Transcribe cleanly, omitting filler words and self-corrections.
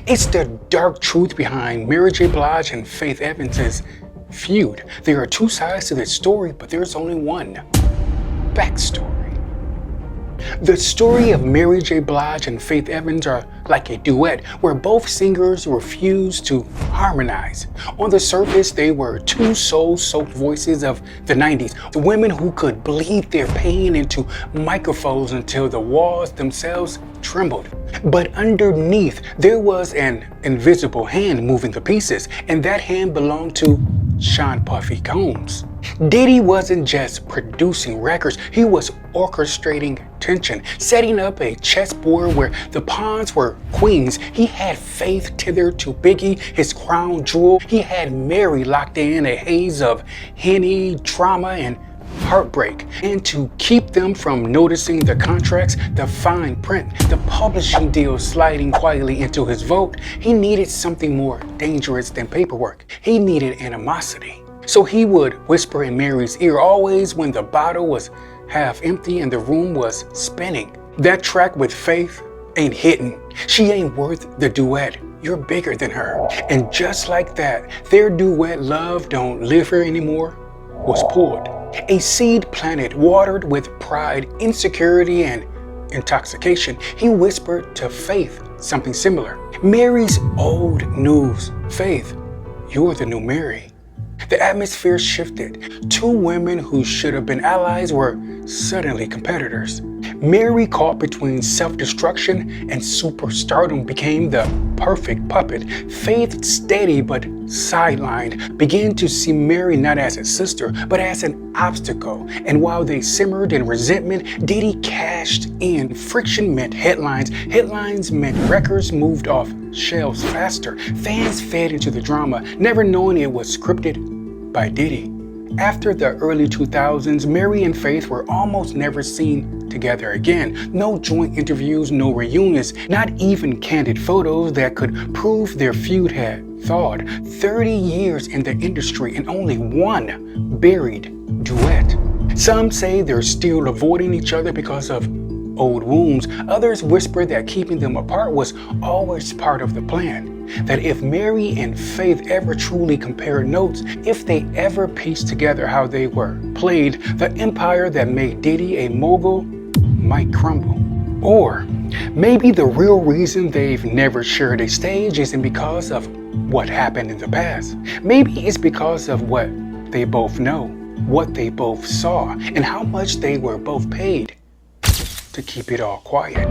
It's the dark truth behind Mary J. Blige and Faith Evans' feud. There are two sides to this story, but there's only one backstory. The story of Mary J. Blige and Faith Evans are like a duet where both singers refused to harmonize. On the surface, they were two soul-soaked voices of the 90s, the women who could bleed their pain into microphones until the walls themselves trembled. But underneath, there was an invisible hand moving the pieces, and that hand belonged to Sean Puffy Combs. Diddy wasn't just producing records, he was orchestrating tension, setting up a chessboard where the pawns were queens. He had Faith tethered to Biggie, his crown jewel. He had Mary locked in a haze of Henny, trauma, and heartbreak. And to keep them from noticing the contracts, the fine print, the publishing deal sliding quietly into his vote, he needed something more dangerous than paperwork. He needed animosity. So he would whisper in Mary's ear always when the bottle was half empty and the room was spinning. That track with Faith ain't hitting. She ain't worth the duet. You're bigger than her. And just like that, their duet Love Don't Live Here Anymore was pulled. A seed planted, watered with pride, insecurity, and intoxication. He whispered to Faith something similar. Mary's old news. Faith, you're the new Mary. The atmosphere shifted. Two women who should have been allies were suddenly competitors. Mary, caught between self-destruction and superstardom, became the perfect puppet. Faith, steady but sidelined, began to see Mary not as a sister, but as an obstacle. And while they simmered in resentment, Diddy cashed in. Friction meant headlines. Headlines meant records moved off shelves faster. Fans fed into the drama, never knowing it was scripted by Diddy. After the early 2000s, Mary and Faith were almost never seen together again. No joint interviews, no reunions, not even candid photos that could prove their feud had thawed. 30 years in the industry and only one buried duet. Some say they're still avoiding each other because of old wounds. Others whisper that keeping them apart was always part of the plan. That if Mary and Faith ever truly compared notes, if they ever pieced together how they were played, the empire that made Diddy a mogul might crumble. Or maybe the real reason they've never shared a stage isn't because of what happened in the past. Maybe it's because of what they both know, what they both saw, and how much they were both paid to keep it all quiet.